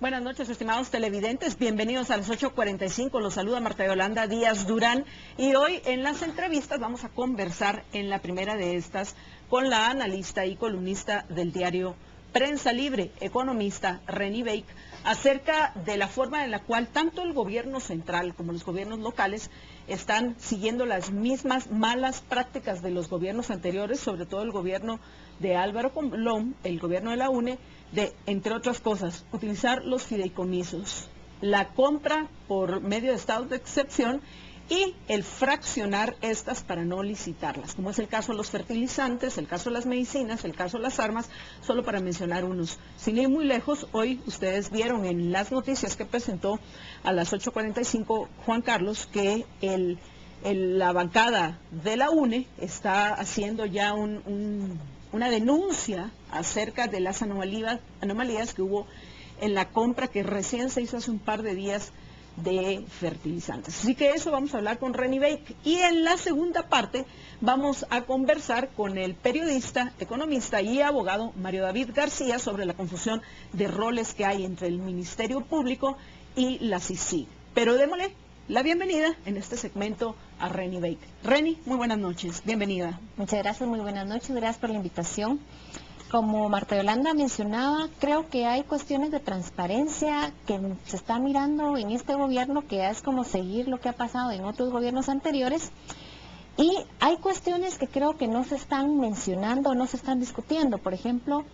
Buenas noches, estimados televidentes. Bienvenidos a las 8:45. Los saluda Marta Yolanda Díaz Durán. Y hoy en las entrevistas vamos a conversar en la primera de estas con la analista y columnista del diario Prensa Libre, economista Reni Bake, acerca de la forma en la cual tanto el gobierno central como los gobiernos locales están siguiendo las mismas malas prácticas de los gobiernos anteriores, sobre todo el gobierno de Álvaro Colón, el gobierno de la UNE, de, entre otras cosas, utilizar los fideicomisos, la compra por medio de estados de excepción y el fraccionar estas para no licitarlas, como es el caso de los fertilizantes, el caso de las medicinas, el caso de las armas, solo para mencionar unos. Sin ir muy lejos, hoy ustedes vieron en las noticias que presentó a las 8:45 Juan Carlos que la bancada de la UNE está haciendo ya una denuncia acerca de las anomalías que hubo en la compra que recién se hizo hace un par de días de fertilizantes. Así que eso vamos a hablar con Reni Bake. Y en la segunda parte vamos a conversar con el periodista, economista y abogado Mario David García sobre la confusión de roles que hay entre el Ministerio Público y la CICIG. Pero démosle la bienvenida en este segmento a Reni Bake. Reni, muy buenas noches, bienvenida. Muchas gracias, muy buenas noches, gracias por la invitación. Como Marta Yolanda mencionaba, creo que hay cuestiones de transparencia que se está mirando en este gobierno, que es como seguir lo que ha pasado en otros gobiernos anteriores, y hay cuestiones que creo que no se están mencionando, no se están discutiendo. Por ejemplo,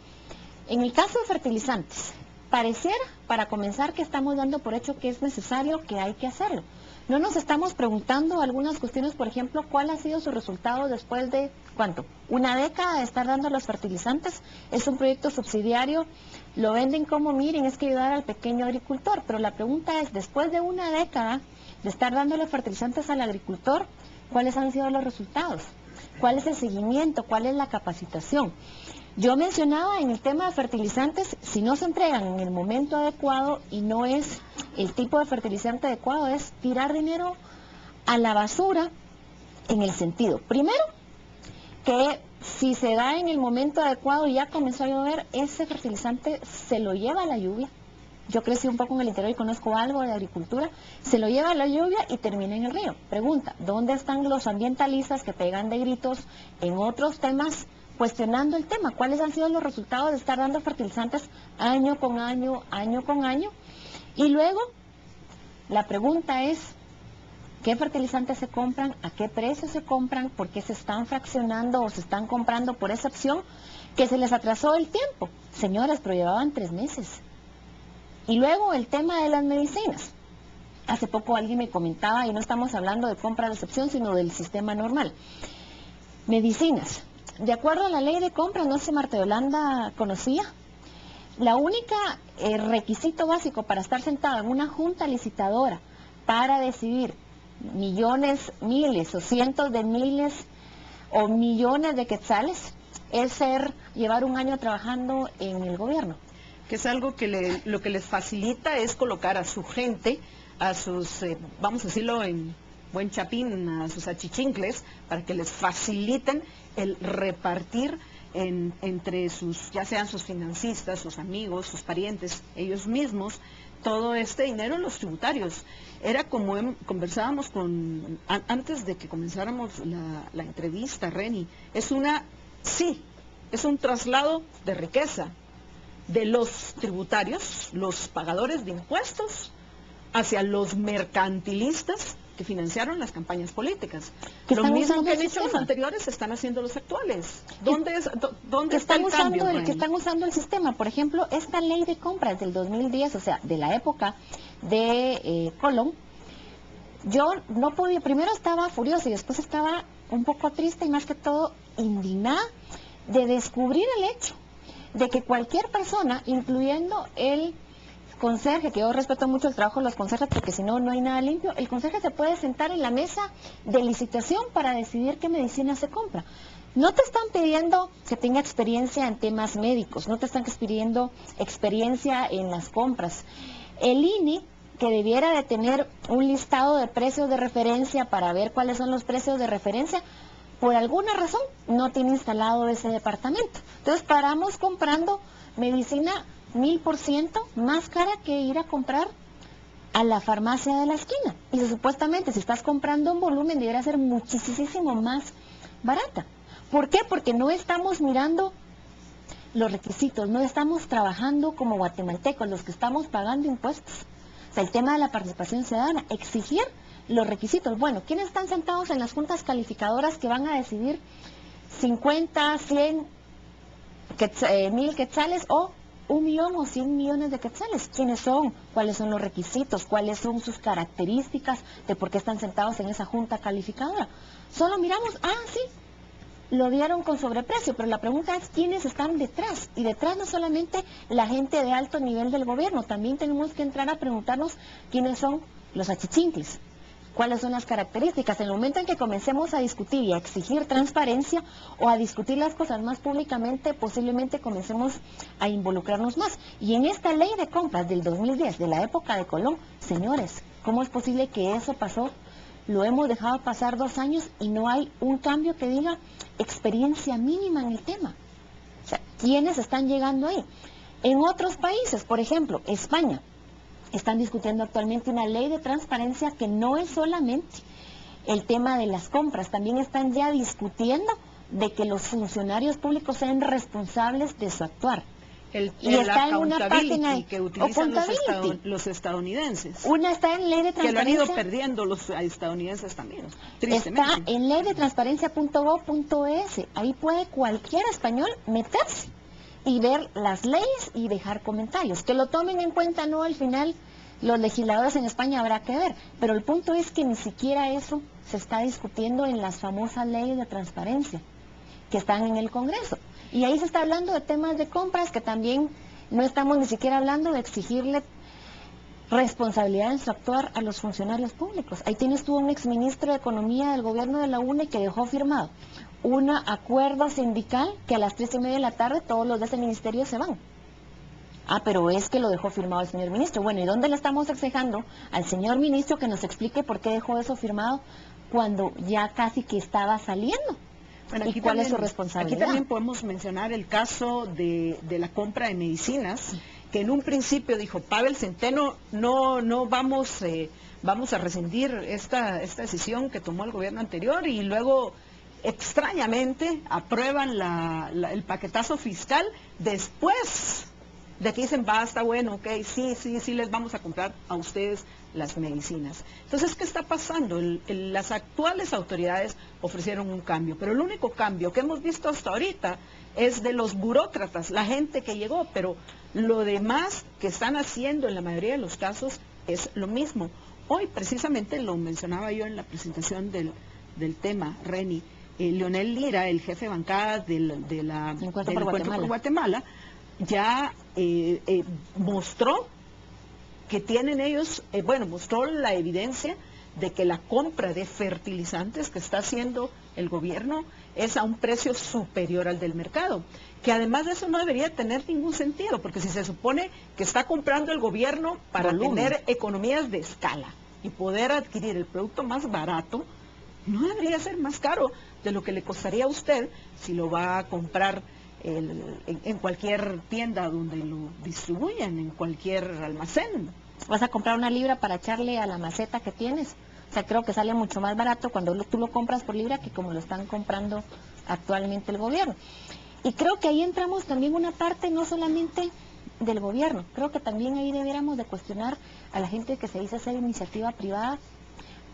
en el caso de fertilizantes, pareciera, para comenzar, que estamos dando por hecho que es necesario, que hay que hacerlo. No nos estamos preguntando algunas cuestiones, por ejemplo, ¿cuál ha sido su resultado después de, cuánto? Una década de estar dando los fertilizantes. Es un proyecto subsidiario, lo venden como, miren, es que ayudar al pequeño agricultor, pero la pregunta es, después de una década de estar dando los fertilizantes al agricultor, ¿cuáles han sido los resultados? ¿Cuál es el seguimiento? ¿Cuál es la capacitación? Yo mencionaba en el tema de fertilizantes, si no se entregan en el momento adecuado y no es el tipo de fertilizante adecuado, es tirar dinero a la basura en el sentido, primero, que si se da en el momento adecuado y ya comenzó a llover, ese fertilizante se lo lleva la lluvia. Yo crecí un poco en el interior y conozco algo de agricultura, se lo lleva la lluvia y termina en el río. Pregunta, ¿dónde están los ambientalistas que pegan de gritos en otros temas cuestionando el tema? ¿Cuáles han sido los resultados de estar dando fertilizantes año con año, año con año? Y luego, la pregunta es, ¿qué fertilizantes se compran? ¿A qué precio se compran? ¿Por qué se están fraccionando o se están comprando por esa opción que se les atrasó el tiempo? Señores, pero llevaban 3 meses. Y luego el tema de las medicinas. Hace poco alguien me comentaba, y no estamos hablando de compra de excepción, sino del sistema normal. Medicinas. De acuerdo a la ley de compra, no sé si Marta Yolanda conocía, la única requisito básico para estar sentado en una junta licitadora para decidir millones, miles o cientos de miles o millones de quetzales es llevar un año trabajando en el gobierno. Que es algo que lo que les facilita es colocar a su gente, a sus, vamos a decirlo en buen chapín, a sus achichincles, para que les faciliten el repartir entre sus, ya sean sus financistas, sus amigos, sus parientes, ellos mismos, todo este dinero en los tributarios. Era como conversábamos antes de que comenzáramos la entrevista, Reni, es un traslado de riqueza de los tributarios, los pagadores de impuestos, hacia los mercantilistas que financiaron las campañas políticas. Lo mismo que han hecho los anteriores están haciendo los actuales. ¿Dónde está el cambio? Que están usando el sistema. Por ejemplo, esta ley de compras del 2010, o sea, de la época de Colón, yo no podía, primero estaba furiosa y después estaba un poco triste y más que todo indignada de descubrir el hecho de que cualquier persona, incluyendo el conserje, que yo respeto mucho el trabajo de los conserjes porque si no, no hay nada limpio, el conserje se puede sentar en la mesa de licitación para decidir qué medicina se compra. No te están pidiendo que tenga experiencia en temas médicos, no te están pidiendo experiencia en las compras. El INE, que debiera de tener un listado de precios de referencia para ver cuáles son los precios de referencia, por alguna razón no tiene instalado ese departamento. Entonces paramos comprando medicina 1000% más cara que ir a comprar a la farmacia de la esquina. Y supuestamente si estás comprando un volumen debería ser muchísimo más barata. ¿Por qué? Porque no estamos mirando los requisitos, no estamos trabajando como guatemaltecos, los que estamos pagando impuestos. O sea, el tema de la participación ciudadana, exigir los requisitos. Bueno, ¿quiénes están sentados en las juntas calificadoras que van a decidir 50, 100 mil quetzales o 1 millón o 100 millones de quetzales? ¿Quiénes son? ¿Cuáles son los requisitos? ¿Cuáles son sus características de por qué están sentados en esa junta calificadora? Solo miramos, sí, lo dieron con sobreprecio, pero la pregunta es quiénes están detrás. Y detrás no solamente la gente de alto nivel del gobierno, también tenemos que entrar a preguntarnos quiénes son los achichincles. ¿Cuáles son las características? En el momento en que comencemos a discutir y a exigir transparencia o a discutir las cosas más públicamente, posiblemente comencemos a involucrarnos más. Y en esta ley de compras del 2010, de la época de Colón, señores, ¿cómo es posible que eso pasó? Lo hemos dejado pasar 2 años y no hay un cambio que diga experiencia mínima en el tema. O sea, ¿quiénes están llegando ahí? En otros países, por ejemplo, España, están discutiendo actualmente una ley de transparencia que no es solamente el tema de las compras, también están ya discutiendo de que los funcionarios públicos sean responsables de su actuar. Y está en una página que utilizan los estadounidenses. Una está en ley de transparencia. Que lo han ido perdiendo los estadounidenses también, tristemente. Está en ley de transparencia.gov.es. Ahí puede cualquier español meterse y ver las leyes y dejar comentarios. Que lo tomen en cuenta, no, al final los legisladores en España habrá que ver. Pero el punto es que ni siquiera eso se está discutiendo en las famosas leyes de transparencia que están en el Congreso. Y ahí se está hablando de temas de compras que también no estamos ni siquiera hablando de exigirle responsabilidad en su actuar a los funcionarios públicos. Ahí tienes tú un exministro de Economía del gobierno de la UNE que dejó firmado un acuerdo sindical que a las 3:30 de la tarde todos los de ese ministerio se van. Pero es que lo dejó firmado el señor ministro. Bueno, ¿y dónde le estamos exigiendo al señor ministro que nos explique por qué dejó eso firmado cuando ya casi que estaba saliendo? Bueno, ¿Y cuál es su responsabilidad? Aquí también podemos mencionar el caso de la compra de medicinas, que en un principio dijo Pavel Centeno, no vamos a rescindir esta decisión que tomó el gobierno anterior, y luego extrañamente aprueban el paquetazo fiscal después de que dicen basta, bueno, ok, sí les vamos a comprar a ustedes las medicinas. Entonces, ¿qué está pasando? Las actuales autoridades ofrecieron un cambio, pero el único cambio que hemos visto hasta ahorita es de los burócratas, la gente que llegó, pero lo demás que están haciendo en la mayoría de los casos es lo mismo. Hoy precisamente lo mencionaba yo en la presentación del tema, Reni, Leonel Lira, el jefe de bancada del Encuentro por Guatemala, ya mostró que tienen ellos, mostró la evidencia de que la compra de fertilizantes que está haciendo el gobierno es a un precio superior al del mercado, que además de eso no debería tener ningún sentido, porque si se supone que está comprando el gobierno para tener economías de escala y poder adquirir el producto más barato, no debería ser más caro de lo que le costaría a usted si lo va a comprar en cualquier tienda donde lo distribuyan, en cualquier almacén. Vas a comprar una libra para echarle a la maceta que tienes. O sea, creo que sale mucho más barato cuando tú lo compras por libra que como lo están comprando actualmente el gobierno. Y creo que ahí entramos también una parte no solamente del gobierno, creo que también ahí debiéramos de cuestionar a la gente que se dice hacer iniciativa privada,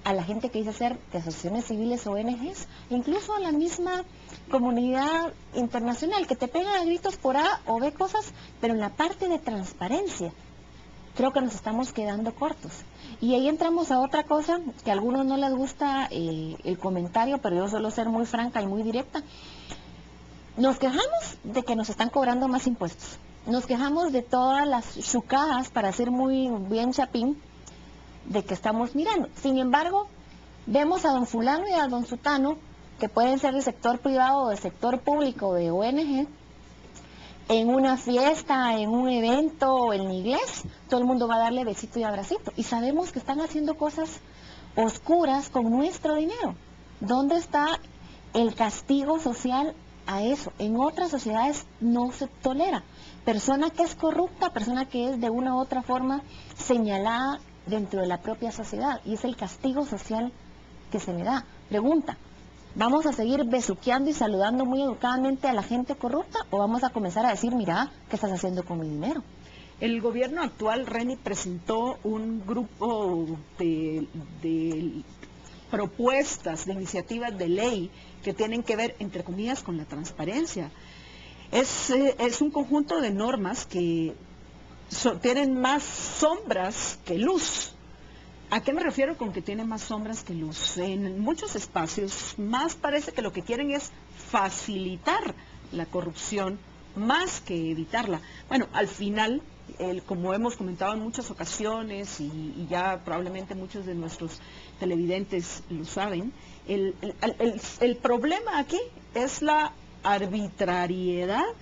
a la gente que dice ser de asociaciones civiles o ONGs, incluso a la misma comunidad internacional, que te pegan a gritos por A o B cosas, pero en la parte de transparencia, creo que nos estamos quedando cortos. Y ahí entramos a otra cosa, que a algunos no les gusta el comentario, pero yo suelo ser muy franca y muy directa. Nos quejamos de que nos están cobrando más impuestos. Nos quejamos de todas las chucadas, para ser muy bien chapín, de que estamos mirando. Sin embargo, vemos a don fulano y a don sutano, que pueden ser del sector privado o del sector público o de ONG, en una fiesta, en un evento o en inglés, todo el mundo va a darle besito y abracito. Y sabemos que están haciendo cosas oscuras con nuestro dinero. ¿Dónde está el castigo social a eso. En otras sociedades no se tolera. Persona que es corrupta, persona que es de una u otra forma señalada dentro de la propia sociedad, y es el castigo social que se le da. Pregunta, ¿vamos a seguir besuqueando y saludando muy educadamente a la gente corrupta o vamos a comenzar a decir, mira, ¿qué estás haciendo con mi dinero? El gobierno actual, Reni, presentó un grupo de propuestas, de iniciativas de ley que tienen que ver, entre comillas, con la transparencia. Es un conjunto de normas que tienen más sombras que luz. ¿A qué me refiero con que tienen más sombras que luz? En muchos espacios más parece que lo que quieren es facilitar la corrupción más que evitarla. Bueno, al final, como hemos comentado en muchas ocasiones y ya probablemente muchos de nuestros televidentes lo saben, el problema aquí es la arbitrariedad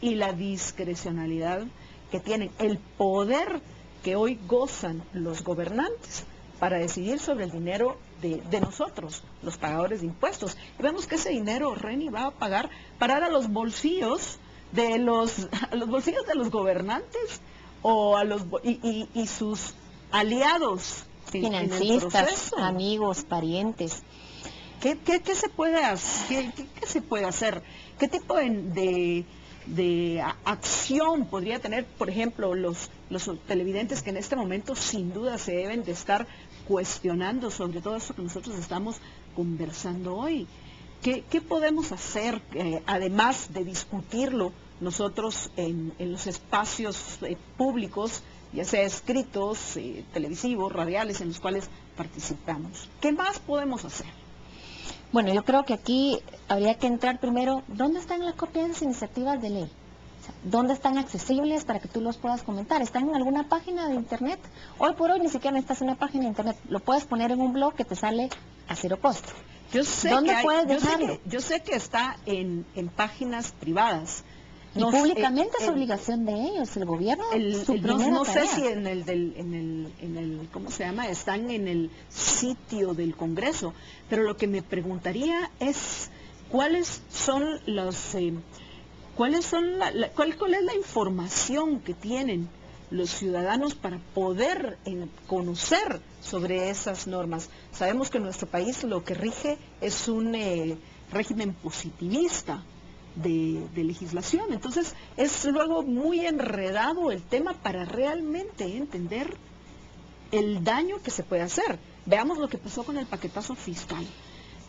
y la discrecionalidad que tienen, el poder que hoy gozan los gobernantes para decidir sobre el dinero de nosotros, los pagadores de impuestos. Y vemos que ese dinero, Reni, va a parar a los bolsillos de los gobernantes o y sus aliados financistas, amigos, parientes. ¿Qué se puede hacer? ¿Qué se puede hacer? ¿Qué tipo de acción podría tener, por ejemplo, los televidentes que en este momento sin duda se deben de estar cuestionando sobre todo esto que nosotros estamos conversando hoy? ¿Qué podemos hacer, además de discutirlo nosotros en los espacios públicos, ya sea escritos, televisivos, radiales, en los cuales participamos? ¿Qué más podemos hacer? Bueno, yo creo que aquí habría que entrar primero, ¿dónde están las copias de las iniciativas de ley? O sea, ¿dónde están accesibles para que tú los puedas comentar? ¿Están en alguna página de internet? Hoy por hoy ni siquiera necesitas una página de internet, lo puedes poner en un blog que te sale a cero costo. ¿Dónde puedes dejarlo? Yo sé que está en páginas privadas. Y públicamente es obligación de ellos, el gobierno, no sé si en el ¿cómo se llama? Están en el sitio del Congreso, pero lo que me preguntaría es cuál es la información que tienen los ciudadanos para poder conocer sobre esas normas. Sabemos que en nuestro país lo que rige es un régimen positivista de legislación, entonces es luego muy enredado el tema para realmente entender el daño que se puede hacer. Veamos lo que pasó con el paquetazo fiscal.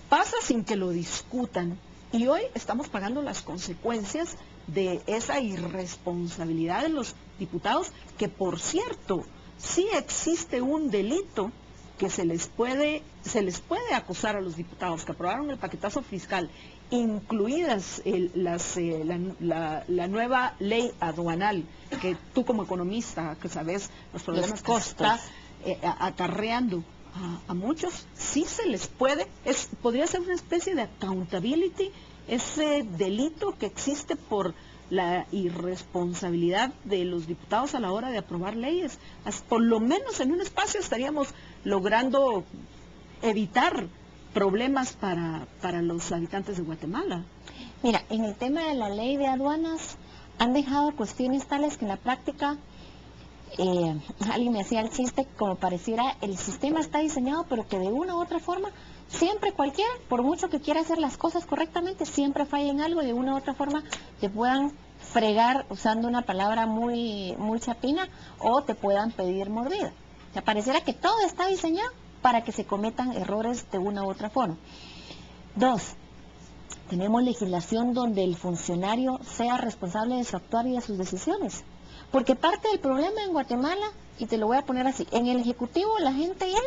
Pasa sin que lo discutan y hoy estamos pagando las consecuencias de esa irresponsabilidad de los diputados, que por cierto, sí existe un delito que se les puede acusar a los diputados que aprobaron el paquetazo fiscal, incluidas la nueva ley aduanal, que tú como economista, que sabes los problemas que está acarreando a muchos, sí se les podría ser una especie de accountability, ese delito que existe por la irresponsabilidad de los diputados a la hora de aprobar leyes. Por lo menos en un espacio estaríamos logrando evitar problemas para los habitantes de Guatemala. Mira, en el tema de la ley de aduanas han dejado cuestiones tales que en la práctica, alguien me hacía el chiste como pareciera el sistema está diseñado, pero que de una u otra forma siempre cualquiera, por mucho que quiera hacer las cosas correctamente, siempre falla en algo y de una u otra forma te puedan fregar usando una palabra muy chapina o te puedan pedir mordida. O sea, pareciera que todo está diseñado para que se cometan errores de una u otra forma. 2, tenemos legislación donde el funcionario sea responsable de su actuar y de sus decisiones. Porque parte del problema en Guatemala, y te lo voy a poner así, en el Ejecutivo la gente llega,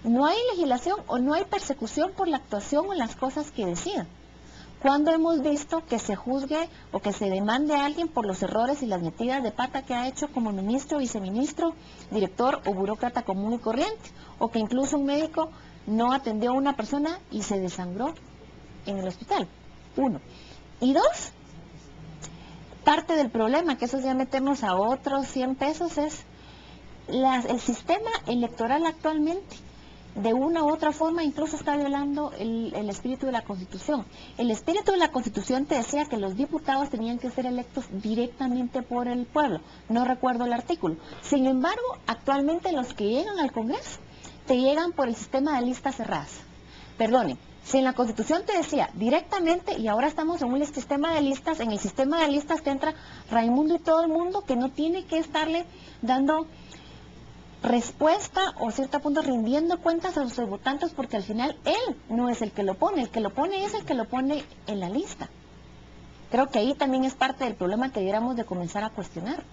no hay legislación o no hay persecución por la actuación o las cosas que decidan. ¿Cuándo hemos visto que se juzgue o que se demande a alguien por los errores y las metidas de pata que ha hecho como ministro, viceministro, director o burócrata común y corriente? O que incluso un médico no atendió a una persona y se desangró en el hospital. 1. Y 2, parte del problema, que eso ya metemos a otros 100 pesos, es el sistema electoral actualmente. de una u otra forma incluso está violando el espíritu de la Constitución. El espíritu de la Constitución te decía que los diputados tenían que ser electos directamente por el pueblo. No recuerdo el artículo. Sin embargo, actualmente los que llegan al Congreso te llegan por el sistema de listas cerradas. Perdonen, si en la Constitución te decía directamente, y ahora estamos en un sistema de listas, en el sistema de listas te entra Raimundo y todo el mundo que no tiene que estarle dando respuesta o cierto punto rindiendo cuentas a sus votantes, porque al final él no es el que lo pone es el que lo pone en la lista. Creo que ahí también es parte del problema que deberíamos de comenzar a cuestionar.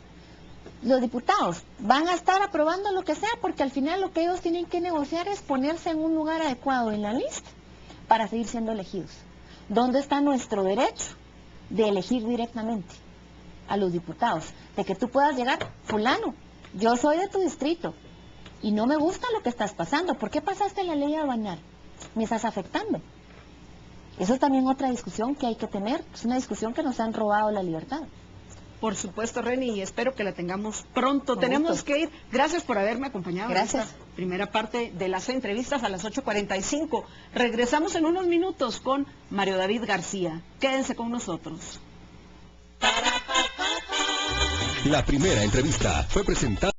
Los diputados van a estar aprobando lo que sea, porque al final lo que ellos tienen que negociar es ponerse en un lugar adecuado en la lista para seguir siendo elegidos. ¿Dónde está nuestro derecho de elegir directamente a los diputados? De que tú puedas llegar, fulano, yo soy de tu distrito y no me gusta lo que estás pasando. ¿Por qué pasaste la ley aduanal? Me estás afectando. Eso es también otra discusión que hay que tener. Es una discusión que nos han robado la libertad. Por supuesto, Reni, y espero que la tengamos pronto. Tenemos que ir. Gracias por haberme acompañado. Gracias. En esta primera parte de las entrevistas a las 8:45. Regresamos en unos minutos con Mario David García. Quédense con nosotros. La primera entrevista fue presentada